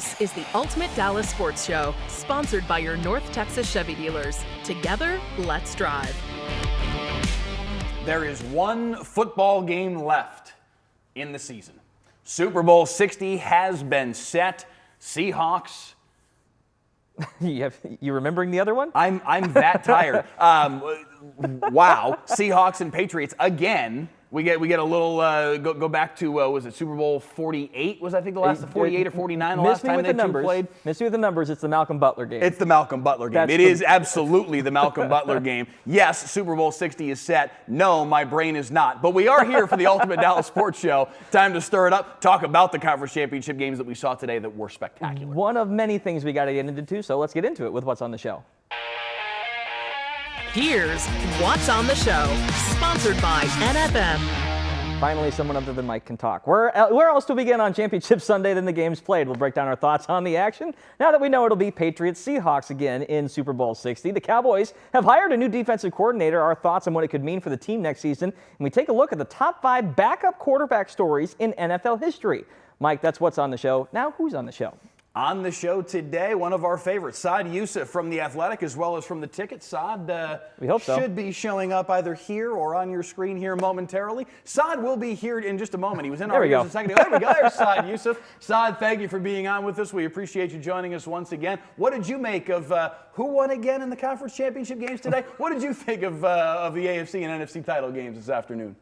This is the Ultimate Dallas Sports Show, sponsored by your North Texas Chevy dealers. Together, let's drive. There is one football game left in the season. Super Bowl 60 has been set. Seahawks. You remembering the other one? I'm that tired. Wow. Seahawks and Patriots again. We get a little go back to was it Super Bowl 48? Was I think the last 48 or 49 the last time they two played? Miss me with the numbers. It's the Malcolm Butler game. It's the Malcolm Butler game. It is absolutely the Malcolm Butler game. Yes, Super Bowl 60 is set. No, my brain is not. But we are here for the Ultimate Dallas Sports Show. Time to stir it up. Talk about the conference championship games that we saw today that were spectacular. One of many things we got to get into, so let's get into it with what's on the show. Here's What's on the Show, sponsored by NFM. Finally, someone other than Mike can talk. Where else to begin on Championship Sunday than the games played? We'll break down our thoughts on the action. Now that we know it'll be Patriots-Seahawks again in Super Bowl 60, the Cowboys have hired a new defensive coordinator. Our thoughts on what it could mean for the team next season, and we take a look at the top 5 backup quarterback stories in NFL history. Mike, that's what's on the show. Now, who's on the show? On the show today, one of our favorites, Saad Yousuf from The Athletic as well as from The Ticket. Saad we hope so. Should be showing up either here or on your screen here momentarily. Saad will be here in just a moment. He was in our ears a second ago. There we go. There's Saad Yousuf. Saad, thank you for being on with us. We appreciate you joining us once again. What did you make of who won again in the conference championship games today? What did you think of the AFC and NFC title games this afternoon?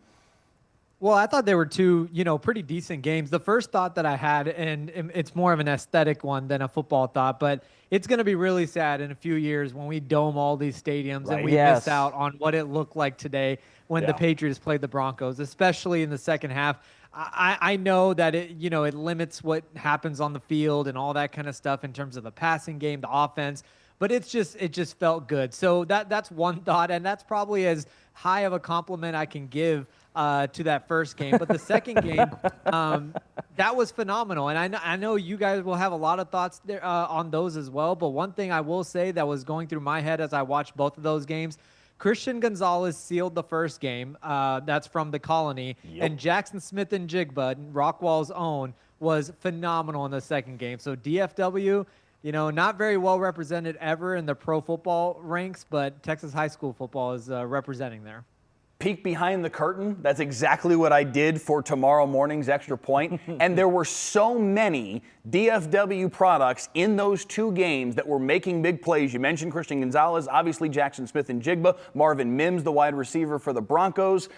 Well, I thought they were two, pretty decent games. The first thought that I had, and it's more of an aesthetic one than a football thought, but it's going to be really sad in a few years when we dome all these stadiums and we miss out on what it looked like today when the Patriots played the Broncos, especially in the second half. I know that it limits what happens on the field and all that kind of stuff in terms of the passing game, the offense, but it just felt good. So that's one thought, and that's probably as high of a compliment I can give to that first game. But the second game, that was phenomenal. And I know you guys will have a lot of thoughts there, on those as well. But one thing I will say that was going through my head as I watched both of those games, Christian Gonzalez sealed the first game. That's from the Colony. Yep. And Jackson Smith-Njigba, Rockwall's own, was phenomenal in the second game. So DFW, not very well represented ever in the pro football ranks, but Texas high school football is representing there. Peek behind the curtain. That's exactly what I did for tomorrow morning's Extra Point. And there were so many DFW products in those two games that were making big plays. You mentioned Christian Gonzalez, obviously Jackson Smith-Njigba, Marvin Mims, the wide receiver for the Broncos.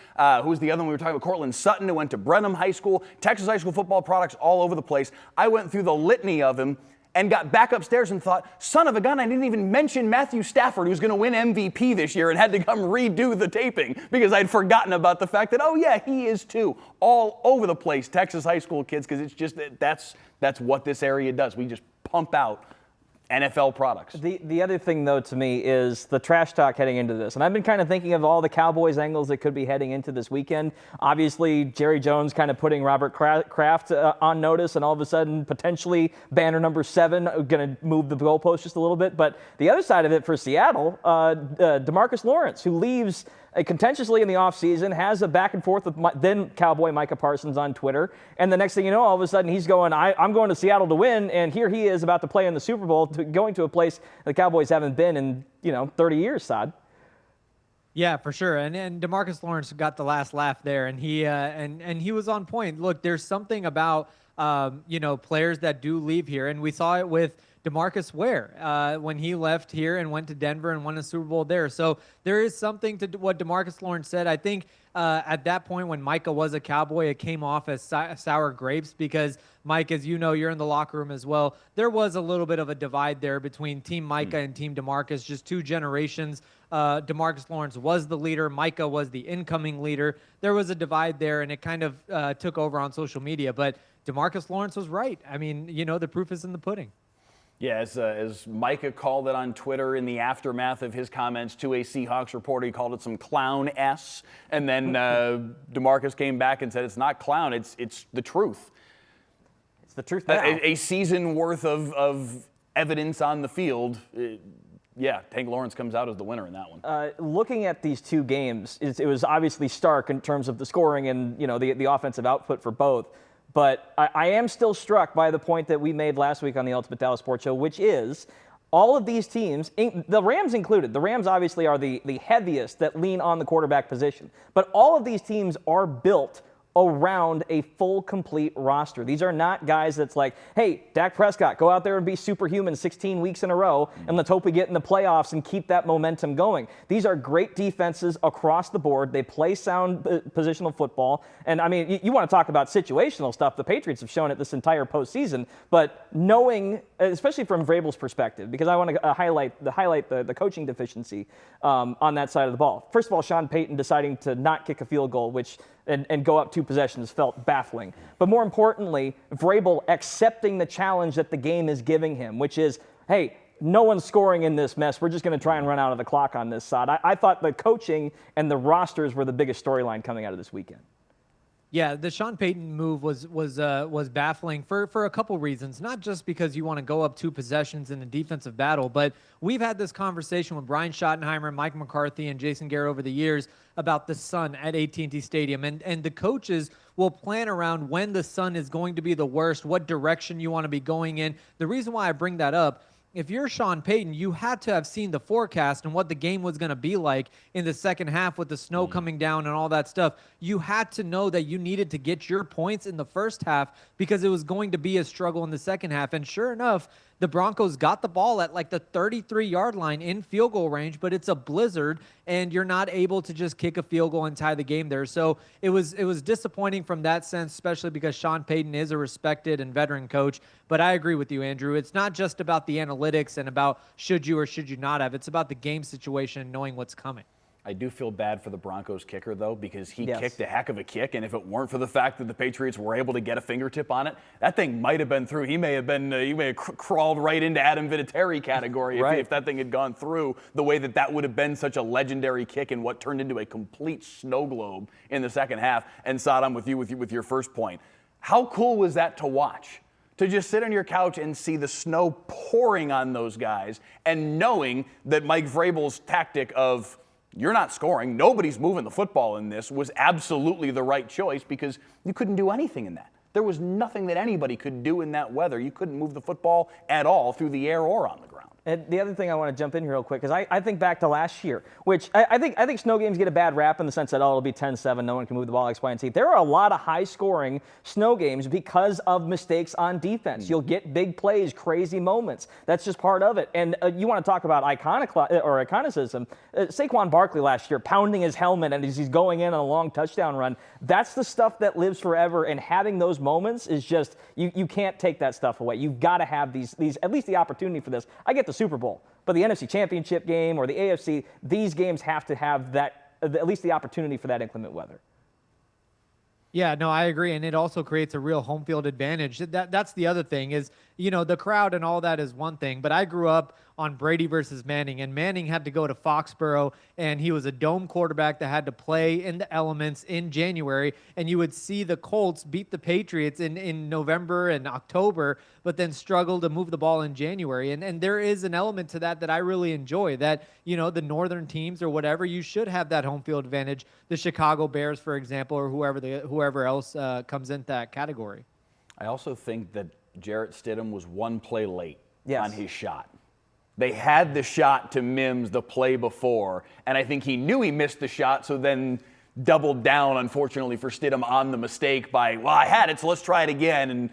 Who's the other one we were talking about? Cortland Sutton, who went to Brenham High School. Texas high school football products all over the place. I went through the litany of them and got back upstairs and thought, son of a gun, I didn't even mention Matthew Stafford, who's going to win MVP this year, and had to come redo the taping because I'd forgotten about the fact that, oh yeah, he is too. All over the place, Texas high school kids, because it's just, that's what this area does. We just pump out NFL products. The other thing, though, to me is the trash talk heading into this. And I've been kind of thinking of all the Cowboys angles that could be heading into this weekend. Obviously, Jerry Jones kind of putting Robert Kraft on notice, and all of a sudden, potentially, banner number 7 going to move the goalpost just a little bit. But the other side of it for Seattle, DeMarcus Lawrence, who leaves contentiously in the offseason, has a back and forth with then Cowboy Micah Parsons on Twitter. And the next thing you know, all of a sudden he's going, I'm going to Seattle to win. And here he is about to play in the Super Bowl, going to a place the Cowboys haven't been in, 30 years, Saad. Yeah, for sure. And DeMarcus Lawrence got the last laugh there, and he and he was on point. Look, there's something about players that do leave here, and we saw it with DeMarcus Ware when he left here and went to Denver and won a Super Bowl there. So there is something to what DeMarcus Lawrence said. I think at that point when Micah was a Cowboy, it came off as sour grapes because, Mike, as you know, you're in the locker room as well. There was a little bit of a divide there between Team Micah and Team DeMarcus, just two generations. DeMarcus Lawrence was the leader. Micah was the incoming leader. There was a divide there, and it kind of took over on social media. But DeMarcus Lawrence was right. I mean, the proof is in the pudding. Yeah, as Micah called it on Twitter in the aftermath of his comments to a Seahawks reporter, he called it some clown-S. And then DeMarcus came back and said, it's not clown, it's the truth. It's the truth now. A season worth of evidence on the field. Tank Lawrence comes out as the winner in that one. Looking at these two games, it was obviously stark in terms of the scoring and the offensive output for both. But I am still struck by the point that we made last week on the Ultimate Dallas Sports Show, which is all of these teams, the Rams included, the Rams obviously are the heaviest that lean on the quarterback position, but all of these teams are built around a full, complete roster. These are not guys that's like, hey, Dak Prescott, go out there and be superhuman 16 weeks in a row, and let's hope we get in the playoffs and keep that momentum going. These are great defenses across the board. They play sound positional football. And, I mean, you want to talk about situational stuff. The Patriots have shown it this entire postseason. But knowing, especially from Vrabel's perspective, because I want to highlight the coaching deficiency on that side of the ball. First of all, Sean Payton deciding to not kick a field goal, which and go up 2 possessions felt baffling. But more importantly, Vrabel accepting the challenge that the game is giving him, which is, hey, no one's scoring in this mess. We're just going to try and run out of the clock on this side. I thought the coaching and the rosters were the biggest storyline coming out of this weekend. Yeah, the Sean Payton move was baffling for a couple reasons. Not just because you want to go up 2 possessions in a defensive battle, but we've had this conversation with Brian Schottenheimer, Mike McCarthy, and Jason Garrett over the years about the sun at AT&T Stadium. And the coaches will plan around when the sun is going to be the worst, what direction you want to be going in. The reason why I bring that up, if you're Sean Payton, you had to have seen the forecast and what the game was going to be like in the second half with the snow coming down and all that stuff. You had to know that you needed to get your points in the first half because it was going to be a struggle in the second half. And sure enough, the Broncos got the ball at like the 33-yard line in field goal range, but it's a blizzard, and you're not able to just kick a field goal and tie the game there. So it was disappointing from that sense, especially because Sean Payton is a respected and veteran coach. But I agree with you, Andrew. It's not just about the analytics and about should you or should you not have. It's about the game situation and knowing what's coming. I do feel bad for the Broncos kicker, though, because he kicked a heck of a kick, and if it weren't for the fact that the Patriots were able to get a fingertip on it, that thing might have been through. He may have crawled right into Adam Vinatieri category if that thing had gone through the way that would have been such a legendary kick and what turned into a complete snow globe in the second half. And Saad, I'm with you with your first point. How cool was that to watch? To just sit on your couch and see the snow pouring on those guys and knowing that Mike Vrabel's tactic of you're not scoring, nobody's moving the football in this, was absolutely the right choice because you couldn't do anything in that. There was nothing that anybody could do in that weather. You couldn't move the football at all through the air or on the ground. And the other thing I want to jump in here real quick, because I think back to last year, which I think snow games get a bad rap in the sense that, it'll be 10-7, no one can move the ball, X, Y, and Z. There are a lot of high-scoring snow games because of mistakes on defense. You'll get big plays, crazy moments. That's just part of it. And you want to talk about iconicism. Saquon Barkley last year pounding his helmet and as he's going in on a long touchdown run. That's the stuff that lives forever, and having those moments is just, you can't take that stuff away. You've got to have these at least the opportunity for this. I get the Super Bowl, but the NFC Championship game or the AFC, these games have to have that, at least the opportunity for that inclement weather. Yeah, no, I agree. And it also creates a real home field advantage. That's the other thing is, the crowd and all that is one thing, but I grew up on Brady versus Manning, and Manning had to go to Foxborough, and he was a dome quarterback that had to play in the elements in January, and you would see the Colts beat the Patriots in November and October, but then struggle to move the ball in January. And there is an element to that I really enjoy, that, the northern teams or whatever, you should have that home field advantage. The Chicago Bears, for example, or whoever else comes into that category. I also think that Jarrett Stidham was one play late on his shot. They had the shot to Mims the play before, and I think he knew he missed the shot, so then doubled down, unfortunately, for Stidham on the mistake by, I had it, so let's try it again. And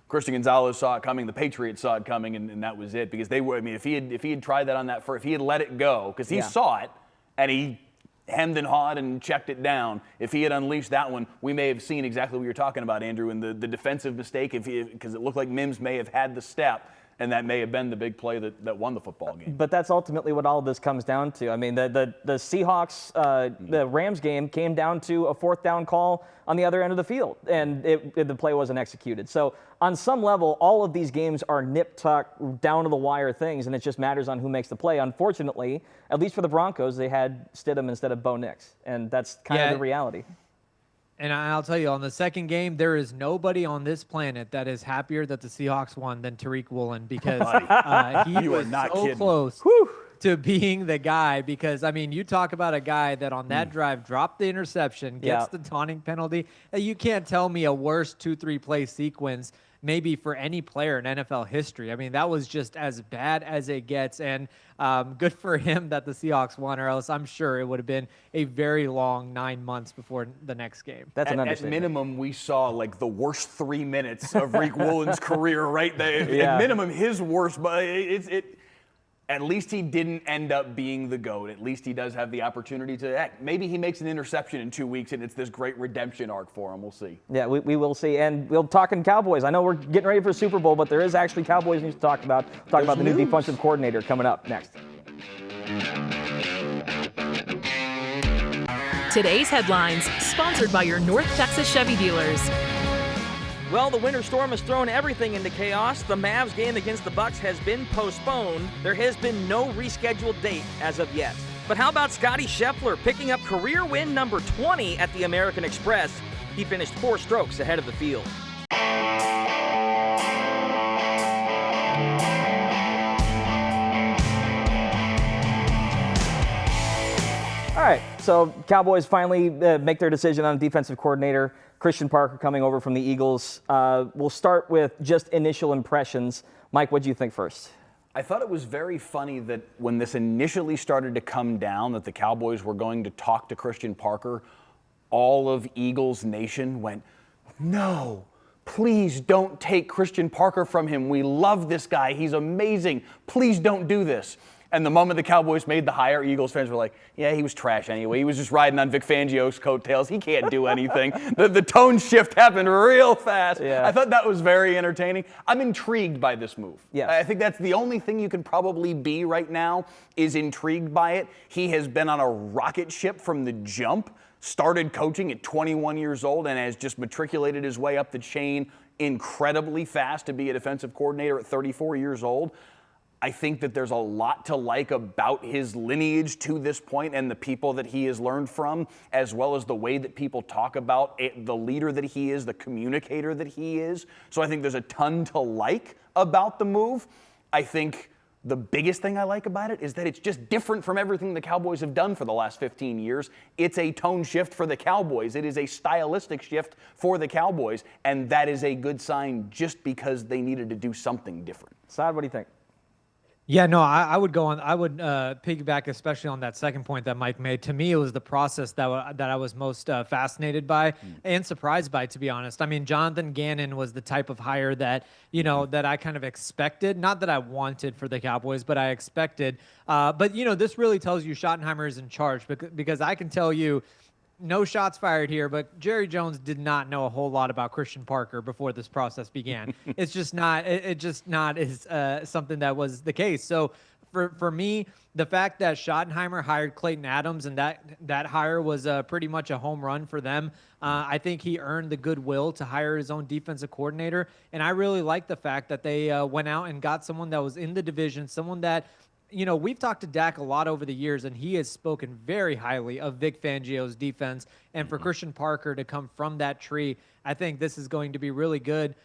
Christian Gonzalez saw it coming, the Patriots saw it coming, and that was it. Because they were, if he had tried that on that first, if he had let it go, because he saw it, and he hemmed and hawed and checked it down. If he had unleashed that one, we may have seen exactly what you're talking about, Andrew, and the defensive mistake, because it looked like Mims may have had the step, and that may have been the big play that won the football game. But that's ultimately what all of this comes down to. I mean, the Seahawks, the Rams game came down to a fourth down call on the other end of the field, and the play wasn't executed. So on some level, all of these games are nip-tuck, down-to-the-wire things, and it just matters on who makes the play. Unfortunately, at least for the Broncos, they had Stidham instead of Bo Nix, and that's kind of the reality. And I'll tell you, on the second game, there is nobody on this planet that is happier that the Seahawks won than Tariq Woolen, because he was so close. to being the guy, because, I mean, you talk about a guy that on that drive dropped the interception, gets the taunting penalty. You can't tell me a worse 2-3 play sequence maybe for any player in NFL history. I mean, that was just as bad as it gets, and good for him that the Seahawks won, or else I'm sure it would have been a very long 9 months before the next game. That's an At minimum, we saw like the worst 3 minutes of Reek Woolen's career right there. At minimum, his worst, but at least he didn't end up being the GOAT. At least he does have the opportunity to, heck, maybe he makes an interception in 2 weeks and it's this great redemption arc for him. We'll see. Yeah, we will see. And we'll talk in Cowboys. I know we're getting ready for Super Bowl, but there is actually Cowboys news to talk about. Talk about the new defensive coordinator coming up next. Today's headlines, sponsored by your North Texas Chevy dealers. Well, the winter storm has thrown everything into chaos. The Mavs game against the Bucks has been postponed. There has been no rescheduled date as of yet. But how about Scotty Scheffler picking up career win number 20 at the American Express? He finished 4 strokes ahead of the field. All right, so Cowboys finally make their decision on defensive coordinator. Christian Parker coming over from the Eagles. We'll start with just initial impressions. Mike, what do you think first? I thought it was very funny that when this initially started to come down, that the Cowboys were going to talk to Christian Parker, all of Eagles Nation went, no, please don't take Christian Parker from him. We love this guy. He's amazing. Please don't do this. And the moment the Cowboys made the hire, Eagles fans were like, yeah, he was trash anyway. He was just riding on Vic Fangio's coattails. He can't do anything. The tone shift happened real fast. Yeah. I thought that was very entertaining. I'm intrigued by this move. Yes. I think that's the only thing you can probably be right now is intrigued by it. He has been on a rocket ship from the jump, started coaching at 21 years old, and has just matriculated his way up the chain incredibly fast to be a defensive coordinator at 34 years old. I think that there's a lot to like about his lineage to this point and the people that he has learned from, as well as the way that people talk about it, the leader that he is, the communicator that he is. So I think there's a ton to like about the move. I think the biggest thing I like about it is that it's just different from everything the Cowboys have done for the last 15 years. It's a tone shift for the Cowboys. It is a stylistic shift for the Cowboys, and that is a good sign just because they needed to do something different. Saad, what do you think? Yeah, no, I would go on. I would piggyback, especially on that second point that Mike made. To me, it was the process that I was most fascinated by and surprised by, to be honest. I mean, Jonathan Gannon was the type of hire that, that I kind of expected. Not that I wanted for the Cowboys, but I expected. But, this really tells you Schottenheimer is in charge because I can tell you, no shots fired here, but Jerry Jones did not know a whole lot about Christian Parker before this process began. It's just not. It just not is something that was the case. So for me, the fact that Schottenheimer hired Clayton Adams and that hire was pretty much a home run for them. I think he earned the goodwill to hire his own defensive coordinator, and I really like the fact that they went out and got someone that was in the division, someone that. We've talked to Dak a lot over the years, and he has spoken very highly of Vic Fangio's defense. And for Christian Parker to come from that tree, I think this is going to be really good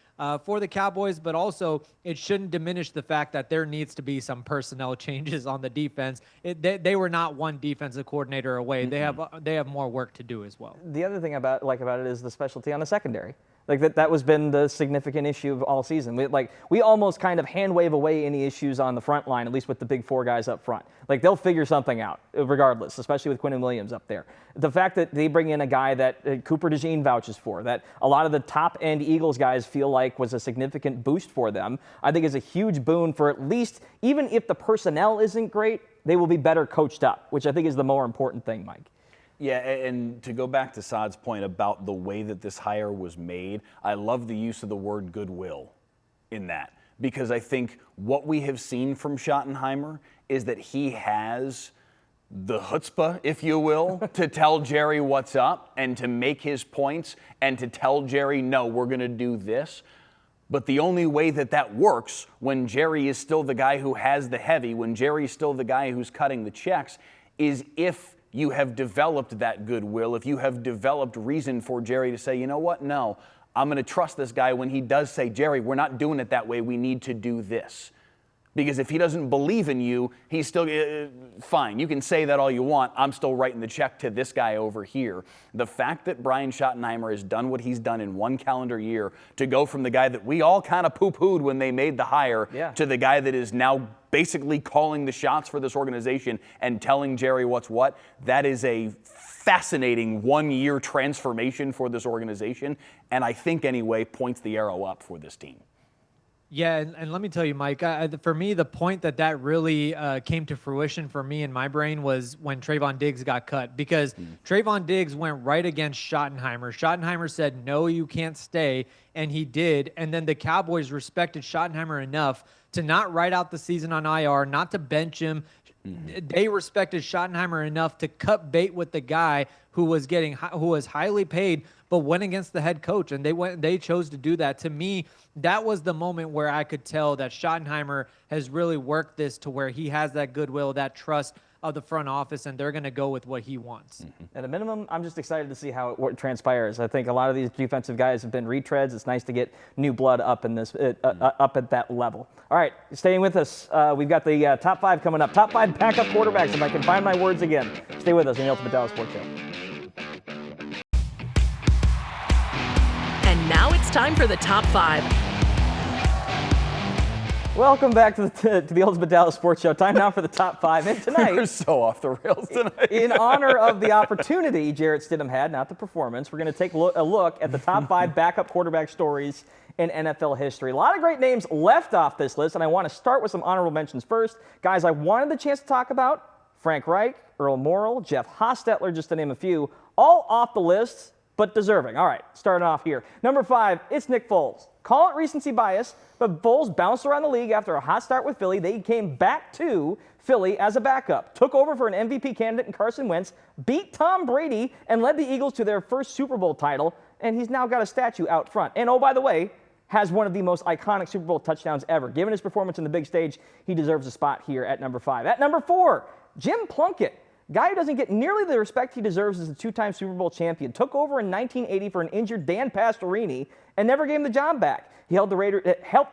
for the Cowboys, but also it shouldn't diminish the fact that there needs to be some personnel changes on the defense. They were not one defensive coordinator away. They have more work to do as well. The other thing about it is the specialty on the secondary. Like that was been the significant issue of all season. We almost kind of hand wave away any issues on the front line, at least with the big 4 guys up front. Like they'll figure something out regardless, especially with Quinnen Williams up there. The fact that they bring in a guy that Cooper DeJean vouches for, that a lot of the top end Eagles guys feel like was a significant boost for them, I think is a huge boon for at least, even if the personnel isn't great, they will be better coached up, which I think is the more important thing, Mike. Yeah, and to go back to Saad's point about the way that this hire was made, I love the use of the word goodwill in that, because I think what we have seen from Schottenheimer is that he has the chutzpah, if you will, to tell Jerry what's up and to make his points and to tell Jerry, no, we're going to do this. But the only way that works when Jerry is still the guy who has the heavy, when Jerry is still the guy who's cutting the checks, is if you have developed that goodwill, if you have developed reason for Jerry to say, you know what, no, I'm going to trust this guy when he does say, Jerry, we're not doing it that way, we need to do this. Because if he doesn't believe in you, he's still fine. You can say that all you want. I'm still writing the check to this guy over here. The fact that Brian Schottenheimer has done what he's done in one calendar year to go from the guy that we all kind of poo-pooed when they made the hire to the guy that is now basically calling the shots for this organization and telling Jerry what's what, that is a fascinating one-year transformation for this organization, and I think anyway points the arrow up for this team. Yeah, and let me tell you, Mike, for me, the point that really came to fruition for me in my brain was when Trayvon Diggs got cut, because Trayvon Diggs went right against Schottenheimer. Schottenheimer said, no, you can't stay, and he did. And then the Cowboys respected Schottenheimer enough to not write out the season on IR, not to bench him. They respected Schottenheimer enough to cut bait with the guy who was highly paid, but went against the head coach, and they chose to do that. To me, that was the moment where I could tell that Schottenheimer has really worked this to where he has that goodwill, that trust of the front office, and they're going to go with what he wants. At a minimum, I'm just excited to see how it transpires. I think a lot of these defensive guys have been retreads. It's nice to get new blood up in this up at that level. All right, staying with us, we've got the top 5 coming up. Top 5 backup quarterbacks, if I can find my words again. Stay with us on the Ultimate Dallas Sports Show. And now it's time for the top 5. Welcome back to the Ultimate Dallas Sports Show. Time now for the top 5. And tonight, We're so off the rails tonight. in honor of the opportunity Jarrett Stidham had, not the performance, we're going to take a look at the top 5 backup quarterback stories in NFL history. A lot of great names left off this list, and I want to start with some honorable mentions first. Guys, I wanted the chance to talk about Frank Reich, Earl Morrall, Jeff Hostetler, just to name a few, all off the list, but deserving. All right, starting off here. Number 5, it's Nick Foles. Call it recency bias, but Foles bounced around the league after a hot start with Philly. They came back to Philly as a backup, took over for an MVP candidate in Carson Wentz, beat Tom Brady, and led the Eagles to their first Super Bowl title, and he's now got a statue out front. And oh, by the way, has one of the most iconic Super Bowl touchdowns ever. Given his performance in the big stage, he deserves a spot here at number 5. At number 4, Jim Plunkett. Guy who doesn't get nearly the respect he deserves as a 2-time Super Bowl champion. Took over in 1980 for an injured Dan Pastorini and never gave him the job back. He helped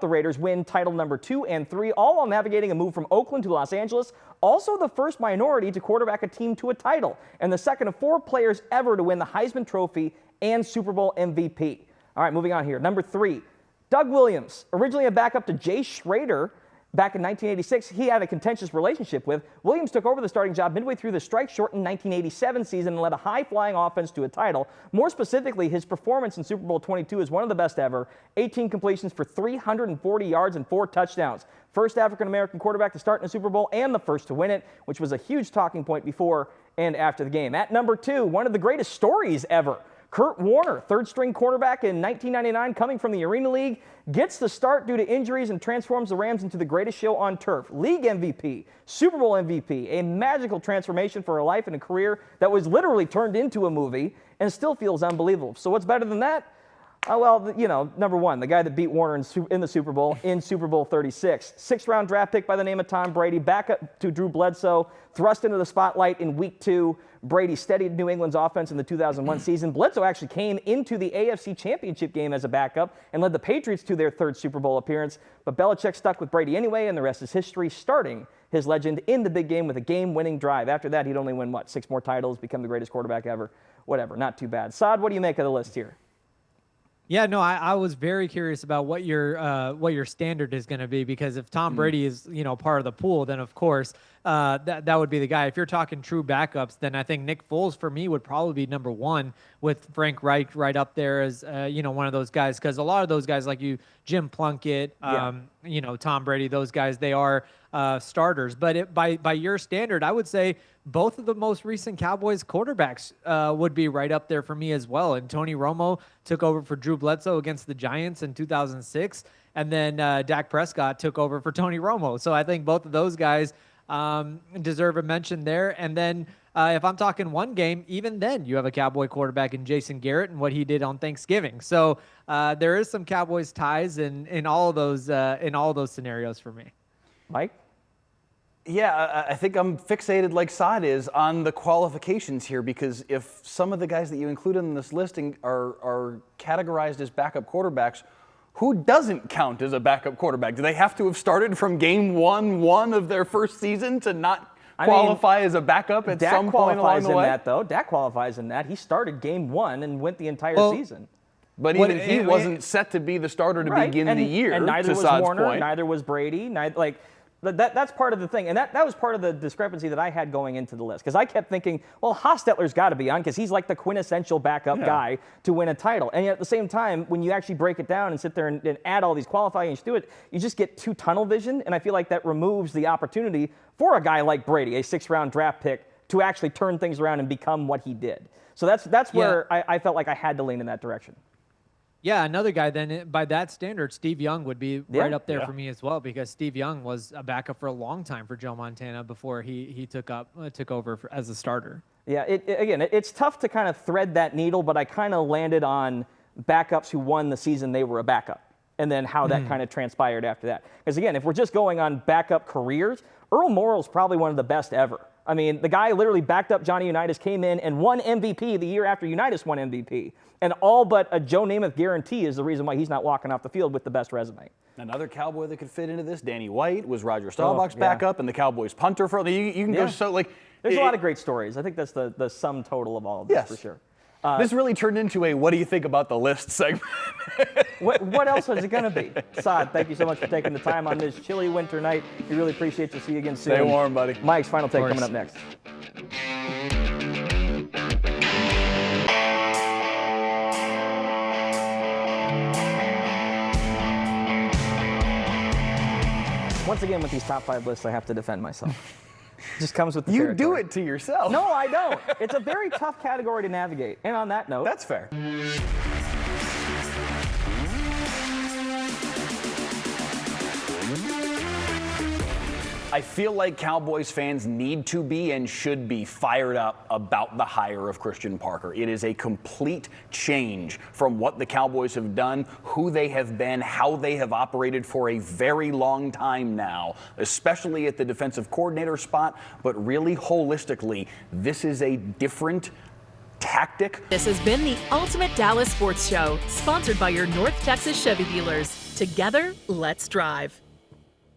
the Raiders win title number 2 and 3, all while navigating a move from Oakland to Los Angeles. Also the first minority to quarterback a team to a title, and the second of 4 players ever to win the Heisman Trophy and Super Bowl MVP. All right, moving on here. Number 3, Doug Williams. Originally a backup to Jay Schrader. Back in 1986, he had a contentious relationship with. Williams took over the starting job midway through the strike-shortened 1987 season and led a high-flying offense to a title. More specifically, his performance in Super Bowl 22 is one of the best ever. 18 completions for 340 yards and 4 touchdowns. First African-American quarterback to start in a Super Bowl and the first to win it, which was a huge talking point before and after the game. At number 2, one of the greatest stories ever. Kurt Warner, third-string quarterback in 1999, coming from the Arena League, gets the start due to injuries and transforms the Rams into the greatest show on turf. League MVP, Super Bowl MVP, a magical transformation for a life and a career that was literally turned into a movie and still feels unbelievable. So what's better than that? Well, you know, number 1, the guy that beat Warner in the Super Bowl in Super Bowl 36. 6th-round draft pick by the name of Tom Brady, back up to Drew Bledsoe, thrust into the spotlight in Week 2. Brady steadied New England's offense in the 2001 season. Bledsoe actually came into the AFC Championship game as a backup and led the Patriots to their 3rd Super Bowl appearance. But Belichick stuck with Brady anyway, and the rest is history, starting his legend in the big game with a game-winning drive. After that, he'd only win, 6 more titles, become the greatest quarterback ever. Whatever, not too bad. Saad, what do you make of the list here? Yeah, no, I was very curious about what your standard is going to be, because if Tom Brady is, part of the pool, then of course that would be the guy. If you're talking true backups, then I think Nick Foles for me would probably be number 1, with Frank Reich right up there as one of those guys, because a lot of those guys like Jim Plunkett, Tom Brady, those guys, they are starters. But by your standard, I would say both of the most recent Cowboys quarterbacks would be right up there for me as well. And Tony Romo took over for Drew Bledsoe against the Giants in 2006. And then Dak Prescott took over for Tony Romo. So I think both of those guys deserve a mention there. And then if I'm talking one game, even then you have a Cowboy quarterback in Jason Garrett and what he did on Thanksgiving. So there is some Cowboys ties in all of those scenarios for me. Mike? Yeah, I think I'm fixated like Saad is on the qualifications here, because if some of the guys that you included in this listing are categorized as backup quarterbacks, who doesn't count as a backup quarterback? Do they have to have started from game one of their first season to not qualify as a backup at some point along the way? Dak qualifies in that, though. Dak qualifies in that. He started game 1 and went the entire season. But even he wasn't set to be the starter to begin the year. And neither was Saad's Warner, point. neither was Brady. That's part of the thing. And that was part of the discrepancy that I had going into the list. Because I kept thinking, well, Hostetler's got to be on because he's like the quintessential backup guy to win a title. And yet at the same time, when you actually break it down and sit there and add all these qualifiers to it, you just get too tunnel vision. And I feel like that removes the opportunity for a guy like Brady, a 6th-round draft pick, to actually turn things around and become what he did. So that's where I felt like I had to lean in that direction. Yeah, another guy then, by that standard, Steve Young would be right up there for me as well, because Steve Young was a backup for a long time for Joe Montana before he took over as a starter. Yeah, it's tough to kind of thread that needle, but I kind of landed on backups who won the season they were a backup, and then how that kind of transpired after that. Because again, if we're just going on backup careers, Earl Morrall's probably one of the best ever. I mean, the guy literally backed up Johnny Unitas, came in and won MVP the year after Unitas won MVP. And all but a Joe Namath guarantee is the reason why he's not walking off the field with the best resume. Another Cowboy that could fit into this, Danny White, was Roger Staubach's backup and the Cowboys punter for you can go so like. There's a lot of great stories. I think that's the sum total of all of this for sure. This really turned into a what do you think about the list segment. What else is it going to be? Saad, thank you so much for taking the time on this chilly winter night. We really appreciate you. See you again soon. Stay warm, buddy. Mike's final take coming up next. Once again, with these top 5 lists, I have to defend myself. It just comes with the territory. You do it to yourself. No, I don't. It's a very tough category to navigate. And on that note, that's fair. I feel like Cowboys fans need to be and should be fired up about the hire of Christian Parker. It is a complete change from what the Cowboys have done, who they have been, how they have operated for a very long time now, especially at the defensive coordinator spot, but really holistically, this is a different tactic. This has been the Ultimate Dallas Sports Show, sponsored by your North Texas Chevy dealers. Together, let's drive.